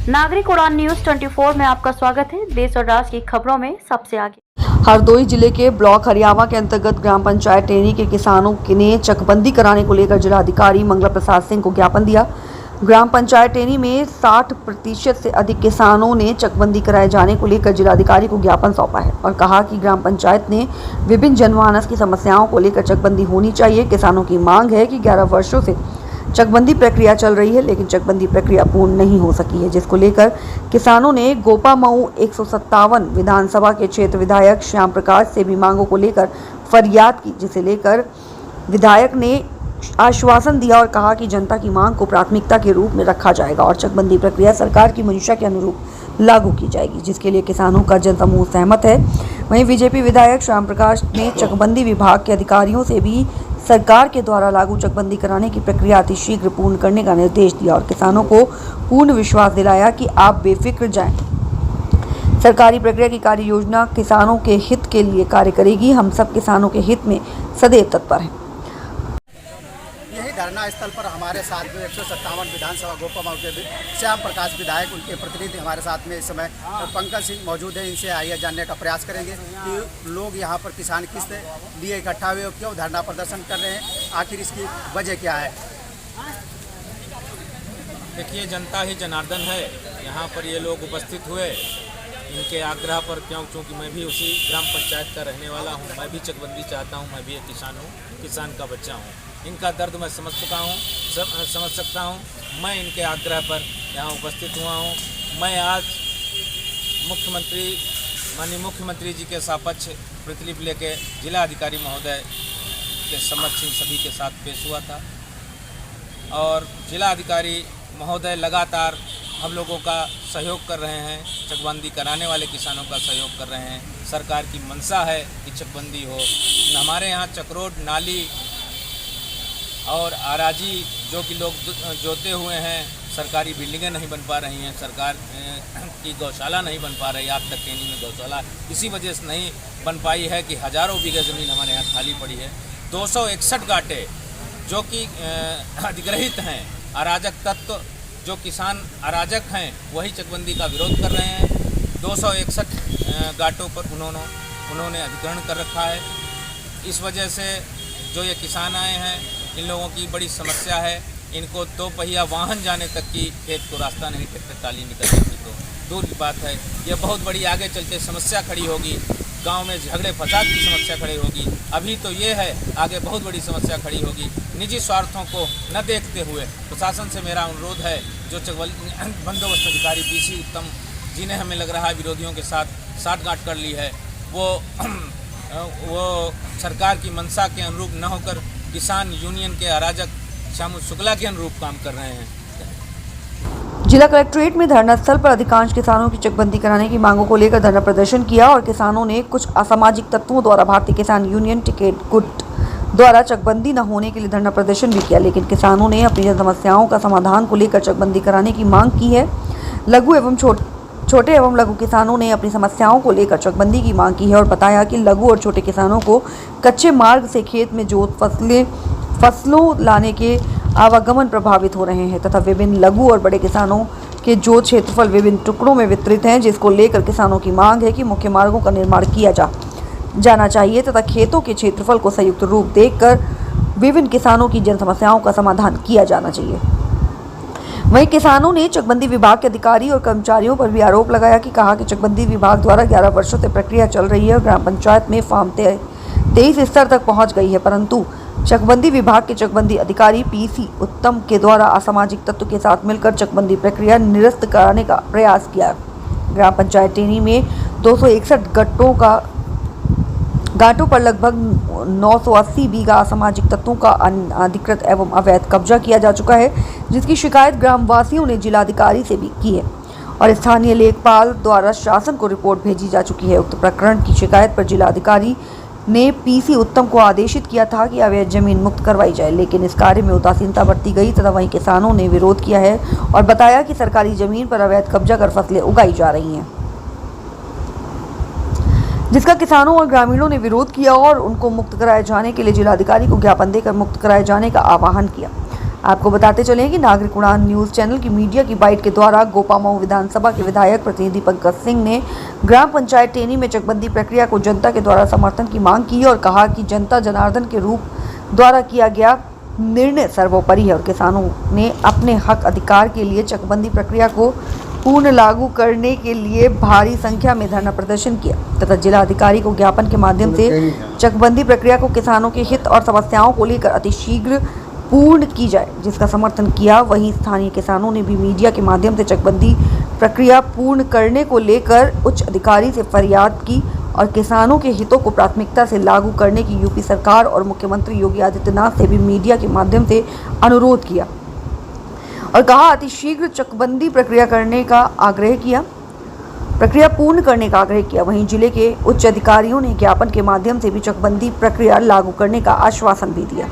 नागरिक उड़ान न्यूज 24 में आपका स्वागत है। देश और राज्य की खबरों में सबसे आगे। हरदोई जिले के ब्लॉक हरियावा के अंतर्गत ग्राम पंचायत टेनी के किसानों ने चकबंदी कराने को लेकर जिलाधिकारी मंगला प्रसाद सिंह को ज्ञापन दिया। ग्राम पंचायत टेनी में 60% से अधिक किसानों ने चकबंदी कराए जाने को लेकर जिलाधिकारी को ज्ञापन सौंपा है और कहा कि ग्राम पंचायत ने विभिन्न जनमानस की समस्याओं को लेकर चकबंदी होनी चाहिए। किसानों की मांग है कि 11 वर्षों से चकबंदी प्रक्रिया चल रही है, लेकिन चकबंदी प्रक्रिया पूर्ण नहीं हो सकी है, जिसको लेकर किसानों ने गोपामऊ 157 विधानसभा के क्षेत्र विधायक श्याम प्रकाश से भी मांगों को लेकर फरियाद की, जिसे लेकर विधायक ने आश्वासन दिया और कहा कि जनता की मांग को प्राथमिकता के रूप में रखा जाएगा और चकबंदी प्रक्रिया सरकार की मंशा के अनुरूप लागू की जाएगी, जिसके लिए किसानों का जनसमूह सहमत है। वहीं बीजेपी विधायक श्याम प्रकाश ने चकबंदी विभाग के अधिकारियों से भी सरकार के द्वारा लागू चकबंदी कराने की प्रक्रिया अतिशीघ्र पूर्ण करने का निर्देश दिया और किसानों को पूर्ण विश्वास दिलाया कि आप बेफिक्र जाएं। सरकारी प्रक्रिया की कार्य योजना किसानों के हित के लिए कार्य करेगी। हम सब किसानों के हित में सदैव तत्पर हैं। यही धरना स्थल पर हमारे साथ में 157 विधानसभा गोपामऊ के श्याम प्रकाश विधायक, उनके प्रतिनिधि हमारे साथ में इस समय पंकज सिंह मौजूद है। इनसे आइए जानने का प्रयास करेंगे कि लोग यहाँ पर किसान किस लिए इकट्ठा हुए और क्यों धरना प्रदर्शन कर रहे हैं, आखिर इसकी वजह क्या है। देखिए, जनता ही जनार्दन है। यहाँ पर ये लोग उपस्थित हुए इनके आग्रह पर, क्योंकि मैं भी उसी ग्राम पंचायत का रहने वाला हूँ। मैं भी चकबंदी चाहता हूँ। मैं भी एक किसान हूँ, किसान का बच्चा हूँ। इनका दर्द मैं समझ सकता हूँ। मैं इनके आग्रह पर यहाँ उपस्थित हुआ हूँ। मैं आज माननीय मुख्यमंत्री जी के सपक्ष प्रतिलिपि लेके जिला अधिकारी महोदय के समक्ष इन सभी के साथ पेश हुआ था और जिला अधिकारी महोदय लगातार हम लोगों का सहयोग कर रहे हैं। चकबंदी कराने वाले किसानों का सहयोग कर रहे हैं। सरकार की मंशा है कि चकबंदी हो। हमारे यहाँ चक्रोड, नाली और आराजी जो कि लोग जोते हुए हैं, सरकारी बिल्डिंगें नहीं बन पा रही हैं, सरकार की गौशाला नहीं बन पा रही। आज तक टेनी में गौशाला इसी वजह से नहीं बन पाई है कि हज़ारों बीघे ज़मीन हमारे यहाँ खाली पड़ी है। 261 गाटे जो कि अधिग्रहित हैं, अराजक तत्व जो किसान अराजक हैं वही चकबंदी का विरोध कर रहे हैं। 261 गाटों पर उन्होंने अधिग्रहण कर रखा है। इस वजह से जो ये किसान आए हैं, इन लोगों की बड़ी समस्या है। इनको 2 पहिया वाहन जाने तक की खेत को रास्ता नहीं, ट्रैक्टर टाली निकलने की तो दूर की बात है। ये बहुत बड़ी आगे चलते समस्या खड़ी होगी। गांव में झगड़े फसाद की समस्या खड़ी होगी। अभी तो ये है, आगे बहुत बड़ी समस्या खड़ी होगी। निजी स्वार्थों को न देखते हुए प्रशासन से मेरा अनुरोध है, जो बंदोबस्त अधिकारी पीसी उत्तम जिन्हें हमें लग रहा है विरोधियों के साथ साठगांठ कर ली है, वो सरकार की मंशा के अनुरूप न होकर किसान यूनियन के अराजक श्याम शुक्ला के अनुरूप काम कर रहे हैं। जिला कलेक्ट्रेट में धरना स्थल पर अधिकांश किसानों की चकबंदी कराने की मांगों को लेकर धरना प्रदर्शन किया और किसानों ने कुछ असामाजिक तत्वों द्वारा भारतीय किसान यूनियन टिकट गुट द्वारा चकबंदी न होने के लिए धरना प्रदर्शन भी किया, लेकिन किसानों ने अपनी जन समस्याओं का समाधान को लेकर चकबंदी कराने की मांग की है। लघु एवं छोटे एवं लघु किसानों ने अपनी समस्याओं को लेकर चकबंदी की मांग की है और बताया कि लघु और छोटे किसानों को कच्चे मार्ग से खेत में जोत फसलों लाने के आवागमन प्रभावित हो रहे हैं तथा विभिन्न लघु और बड़े किसानों के जोत क्षेत्रफल विभिन्न टुकड़ों में वितरित हैं, जिसको लेकर किसानों की मांग है कि मुख्य मार्गों का निर्माण किया जाना चाहिए तथा खेतों के क्षेत्रफल को संयुक्त रूप देकर विभिन्न किसानों की जन समस्याओं का समाधान किया जाना चाहिए। वहीं किसानों ने चकबंदी विभाग के अधिकारी और कर्मचारियों पर भी आरोप लगाया कि कहा कि चकबंदी विभाग द्वारा 11 वर्षों से प्रक्रिया चल रही है और ग्राम पंचायत में फॉर्म 23 स्तर तक पहुंच गई है, परंतु चकबंदी विभाग के चकबंदी अधिकारी पीसी उत्तम के द्वारा असामाजिक तत्व के साथ मिलकर चकबंदी प्रक्रिया निरस्त कराने का प्रयास किया। ग्राम पंचायत टेनी में 261 गांठों पर लगभग 980 बीघा असामाजिक तत्वों का अनधिकृत एवं अवैध कब्जा किया जा चुका है, जिसकी शिकायत ग्रामवासियों ने जिलाधिकारी से भी की है और स्थानीय लेखपाल द्वारा शासन को रिपोर्ट भेजी जा चुकी है। उक्त प्रकरण की शिकायत पर जिलाधिकारी ने पीसी उत्तम को आदेशित किया था कि अवैध जमीन मुक्त करवाई जाए, लेकिन इस कार्य में उदासीनता बरती गई तथा वहीं किसानों ने विरोध किया है और बताया कि सरकारी जमीन पर अवैध कब्जा कर फसलें उगाई जा रही हैं, जिसका किसानों और ग्रामीणों ने विरोध किया और उनको मुक्त कराए जाने के लिए जिलाधिकारी को ज्ञापन देकर मुक्त कराए जाने का आह्वान किया। आपको बताते चलें कि नागरिक उड़ान न्यूज़ चैनल की मीडिया की बाइट के द्वारा गोपामाऊ विधानसभा के विधायक प्रतिनिधि पंकज सिंह ने ग्राम पंचायत टेनी में चकबंदी प्रक्रिया को जनता के द्वारा समर्थन की मांग की और कहा कि जनता जनार्दन के रूप द्वारा किया गया निर्णय सर्वोपरि है और किसानों ने अपने हक अधिकार के लिए चकबंदी प्रक्रिया को पूर्ण लागू करने के लिए भारी संख्या में धरना प्रदर्शन किया तथा जिलाधिकारी को ज्ञापन के माध्यम से चकबंदी प्रक्रिया को किसानों के हित और समस्याओं को लेकर अतिशीघ्र पूर्ण की जाए, जिसका समर्थन किया। वहीं स्थानीय किसानों ने भी मीडिया के माध्यम से चकबंदी प्रक्रिया पूर्ण करने को लेकर उच्च अधिकारी से फरियाद की और किसानों के हितों को प्राथमिकता से लागू करने की यूपी सरकार और मुख्यमंत्री योगी आदित्यनाथ से भी मीडिया के माध्यम से अनुरोध किया और कहा अतिशीघ्र चकबंदी प्रक्रिया पूर्ण करने का आग्रह किया। वहीं जिले के उच्च अधिकारियों ने ज्ञापन के माध्यम से भी चकबंदी प्रक्रिया लागू करने का आश्वासन भी दिया।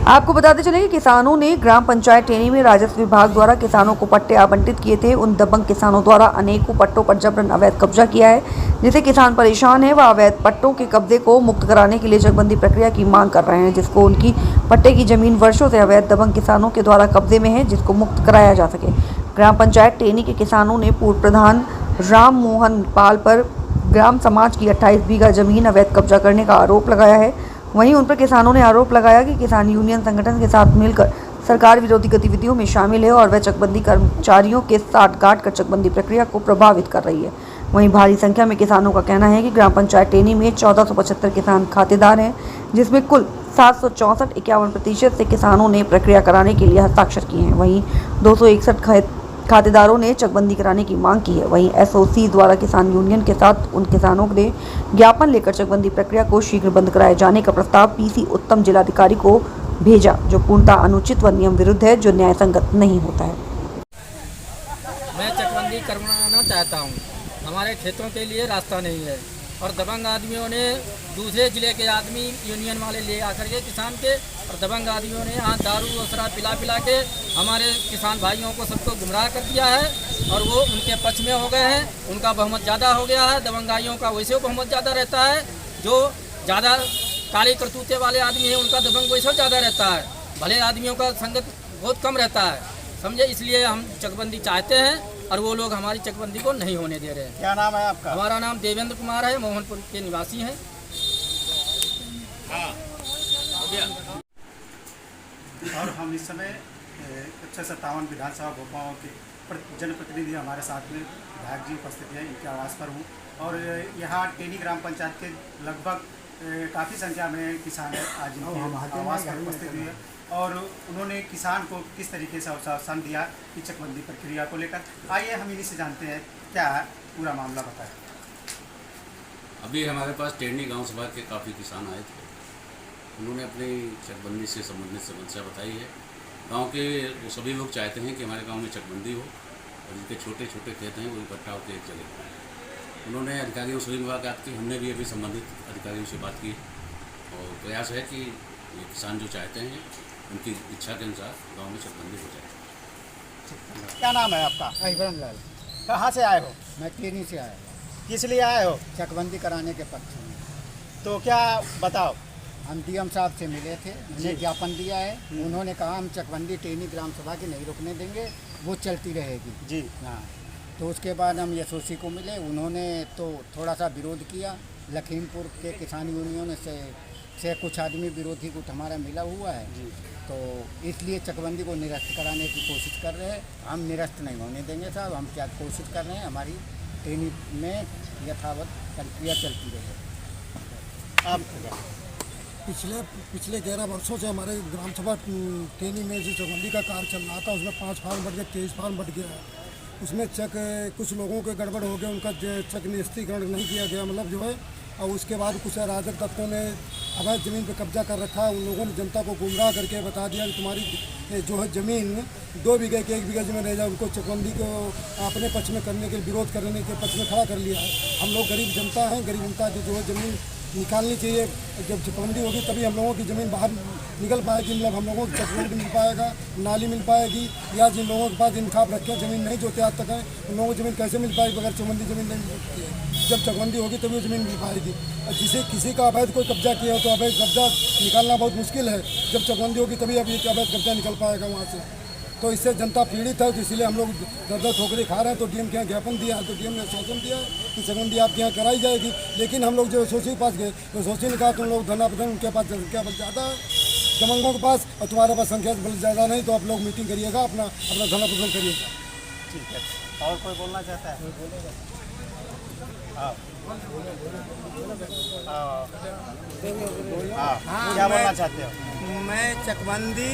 आपको बताते चले कि किसानों ने ग्राम पंचायत टेनी में राजस्व विभाग द्वारा किसानों को पट्टे आवंटित किए थे। उन दबंग किसानों द्वारा अनेकों पट्टों पर जबरन अवैध कब्जा किया है, जिससे किसान परेशान है। वह अवैध पट्टों के कब्जे को मुक्त कराने के लिए चकबंदी प्रक्रिया की मांग कर रहे हैं, जिसको उनकी पट्टे की जमीन वर्षों से अवैध दबंग किसानों के द्वारा कब्जे में है, जिसको मुक्त कराया जा सके। ग्राम पंचायत टेनी के किसानों ने पूर्व प्रधान राम मोहन पाल पर ग्राम समाज की 28 बीघा जमीन अवैध कब्जा करने का आरोप लगाया है। वहीं उन पर किसानों ने आरोप लगाया कि किसान यूनियन संगठन के साथ मिलकर सरकार विरोधी गतिविधियों में शामिल है और वह चकबंदी कर्मचारियों के साठगांठ कर चकबंदी प्रक्रिया को प्रभावित कर रही है। वहीं भारी संख्या में किसानों का कहना है कि ग्राम पंचायत टेनी में 1475 किसान खातेदार हैं, जिसमें कुल 764 51% से किसानों ने प्रक्रिया कराने के लिए हस्ताक्षर किए हैं। वहीं 261 खातेदारों ने चकबंदी कराने की मांग की है। वहीं एसओसी द्वारा किसान यूनियन के साथ उन किसानों ने ज्ञापन लेकर चकबंदी प्रक्रिया को शीघ्र बंद कराए जाने का प्रस्ताव पीसी उत्तम जिलाधिकारी को भेजा, जो पूर्णतः अनुचित व नियम विरुद्ध है, जो न्याय संगत नहीं होता है। मैं चकबंदी करवाना चाहता हूँ। हमारे खेतों के लिए रास्ता नहीं है और दबंग आदमियों ने दूसरे ज़िले के आदमी यूनियन वाले ले आकर के किसान के और दबंग आदमियों ने यहाँ दारू और शराब पिला के हमारे किसान भाइयों को सबको गुमराह कर दिया है और वो उनके पक्ष में हो गए हैं। उनका बहुमत ज़्यादा हो गया है। दबंगाइयों का वैसे बहुमत ज़्यादा रहता है। जो ज़्यादा काली करतूते वाले आदमी हैं उनका दबंग वैसे ज़्यादा रहता है। भले आदमियों का संगत बहुत कम रहता है, समझे। इसलिए हम चकबंदी चाहते हैं और वो लोग हमारी चकबंदी को नहीं होने दे रहे हैं। क्या नाम है आपका? हमारा नाम देवेंद्र कुमार है, मोहनपुर के निवासी हैं। और हम इस समय 157 विधानसभा गोपाओं के जनप्रतिनिधि हमारे साथ में विधायक जी उपस्थित हैं, इनके आवास पर हूँ और यहाँ टेनी ग्राम पंचायत के लगभग काफ़ी संख्या में किसान आज इनके आवास पर उपस्थित हुए और उन्होंने किसान को किस तरीके से आश्वासन दिया कि चकबंदी प्रक्रिया को लेकर। आइए हम इन्हीं से जानते हैं क्या है पूरा मामला बताएं। अभी हमारे पास टेनी गांव सभा के काफ़ी किसान आए थे। उन्होंने अपनी चकबंदी से संबंधित समस्या बताई है। गांव के वो सभी लोग चाहते हैं कि हमारे गांव में चकबंदी हो और जिनके छोटे छोटे खेत हैं वो इकट्ठा होकर एक जगह। उन्होंने अधिकारियों से भी मुलाकात की। हमने भी अभी संबंधित अधिकारियों से बात की और प्रयास है कि ये किसान जो चाहते हैं उनकी इच्छा के अनुसार गांव में चकबंदी हो जाए। क्या नाम है आपका? अहिबरम लाल। कहाँ से आए हो? मैं टेनी से आया हूँ। किस लिए आए हो? चकबंदी कराने के पक्ष में। तो क्या बताओ? हम डीएम साहब से मिले थे, उन्हें ज्ञापन दिया है। उन्होंने कहा हम चकबंदी टेनी ग्राम सभा की नहीं रुकने देंगे, वो चलती रहेगी जी। हाँ, तो उसके बाद हम एसओसी को मिले। उन्होंने तो थोड़ा सा विरोध किया। लखीमपुर के किसान यूनियन से कुछ आदमी विरोधी गुट हमारा मिला हुआ है जी। तो इसलिए चकबंदी को निरस्त कराने की कोशिश कर रहे हैं। हम निरस्त नहीं होने देंगे साहब। हम क्या कोशिश कर रहे हैं, हमारी टेनी में यथावत प्रक्रिया चलती रहे। आप पिछले 11 वर्षों से हमारे ग्राम सभा टेनी में जो चकबंदी का कार्य चल रहा था उसमें 5 फार्म बढ़ गए, 23 फार्म बढ़ गया है। उसमें कुछ लोगों के गड़बड़ हो गया, उनका चक निस्तीकरण नहीं किया गया, मतलब जो है। और उसके बाद कुछ अराजक तत्वों ने अवैध ज़मीन पर कब्जा कर रखा है। उन लोगों ने जनता को गुमराह करके बता दिया कि तुम्हारी जो है ज़मीन 2 बीघे की 1 बीघा ज़मीन रह जाए। उनको चकबंदी को अपने पक्ष में करने के विरोध करने के पक्ष में खड़ा कर लिया है। हम लोग गरीब जनता हैं, गरीब जनता जो है ज़मीन निकालनी चाहिए। जब चकबंदी होगी तभी हम लोगों की ज़मीन बाहर निकल पाएगी, मतलब हम लोगों को चकबंदी मिल पाएगा, नाली मिल पाएगी। या जिन लोगों के पास इंसाफ रखे ज़मीन नहीं जोते आज तक है, उन लोगों को ज़मीन कैसे मिल पाएगी? बगैर चकबंदी ज़मीन नहीं मिल सकती है। जब चकबंदी होगी तभी वो ज़मीन मिल पाएगी। और जिसे किसी का अवैध कोई कब्जा किया हो तो अवैध कब्जा निकालना बहुत मुश्किल है। जब चकबंदी होगी तभी अभी अवैध कब्जा निकल पाएगा वहाँ से। तो इससे जनता पीड़ित है, तो इसलिए हम लोग दर ठोकरें खा रहे हैं। तो डीएम के यहाँ ज्ञापन दिया है, तो डीएम ने आश्वासन दिया है कि चकबंदी आपके यहाँ कराई जाएगी। लेकिन हम लोग जो एसओसी के पास गए तो एसओसी ने कहा तुम लोग धरना प्रदर्शन उनके पास संख्या बल ज़्यादा है दबंगों के पास, और तुम्हारे पास संख्या बल ज़्यादा नहीं, तो आप लोग मीटिंग करिएगा, अपना धरना प्रदर्शन करिएगा। ठीक है, और कोई बोलना चाहता है? हाँ, क्या बोलना चाहते हो? मैं चकबंदी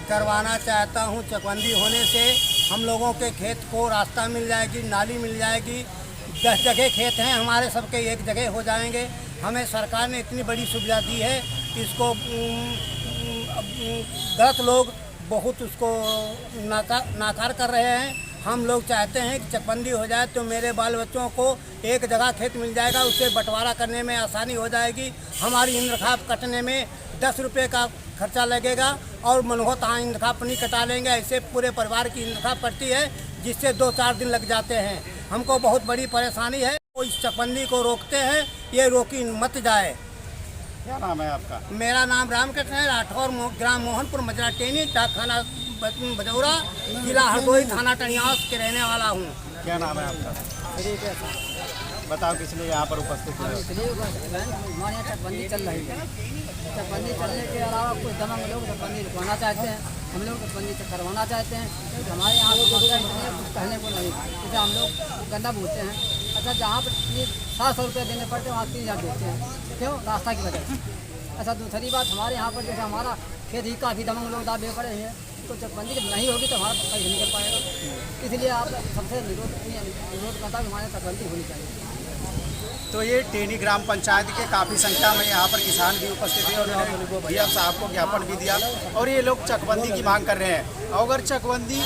करवाना चाहता हूँ। चकबंदी होने से हम लोगों के खेत को रास्ता मिल जाएगी, नाली मिल जाएगी। 10 जगह खेत हैं हमारे, सबके एक जगह हो जाएंगे। हमें सरकार ने इतनी बड़ी सुविधा दी है, इसको गलत लोग बहुत उसको नाकार कर रहे हैं। हम लोग चाहते हैं कि चकबंदी हो जाए तो मेरे बाल बच्चों को एक जगह खेत मिल जाएगा, उससे बंटवारा करने में आसानी हो जाएगी। हमारी इंद्रखाप कटने में 10 रुपये का खर्चा लगेगा और मनोहत इंद्रखाप नहीं कटा लेंगे। ऐसे पूरे परिवार की इंद्रखाप कटती है, जिससे 2-4 दिन लग जाते हैं। हमको बहुत बड़ी परेशानी है। वो इस चकबंदी को रोकते हैं, ये रोकी मत जाए। क्या नाम है आपका? मेरा नाम रामकृष्ण है, राठौर ग्राम मोहनपुर मजरा टेनी, डाकखाना बजौरा, जिला हरदोई, थाना टनियास के रहने वाला हूँ। क्या नाम है आपका? बताओ किस लिए यहाँ पर उपस्थित है? हमारे यहाँ चकबंदी चल रही है। चकबंदी चलने के अलावा कुछ दबंग लोग चकबंदी रुकवाना चाहते हैं, हम लोग चकबंदी करवाना चाहते हैं। तो हमारे यहाँ पर कुछ कहने को नहीं, जैसे हम लोग गंदा बोलते हैं। अच्छा, जहाँ पर 700 रुपये देने पड़ते हैं वहाँ 3000 देते हैं, क्यों? रास्ता की वजह से। अच्छा, दूसरी बात, हमारे यहाँ पर जैसे हमारा खेत ही काफ़ी दबंग लोग दाबे पड़े हैं, तो चकबंदी जब नहीं होगी तो हमारा पैसा निकल पाएगा। इसलिए आप सबसे अनुरोध करता हूँ कि हमारे चकबंदी होनी चाहिए। तो ये टेनी ग्राम पंचायत के काफ़ी संख्या में यहाँ पर किसान भी उपस्थित थे और उन्होंने डीएम साहब को ज्ञापन भी दिया और ये लोग चकबंदी की मांग कर रहे हैं। अगर चकबंदी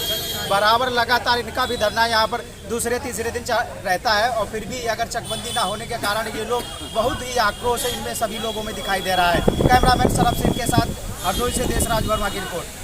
बराबर लगातार इनका भी धरना यहाँ पर दूसरे तीसरे दिन रहता है और फिर भी अगर चकबंदी ना होने के कारण ये लोग बहुत ही आक्रोश इनमें सभी लोगों में दिखाई दे रहा है। कैमरामैन सरफ सिंह के साथ हरदोई से देशराज वर्मा की रिपोर्ट।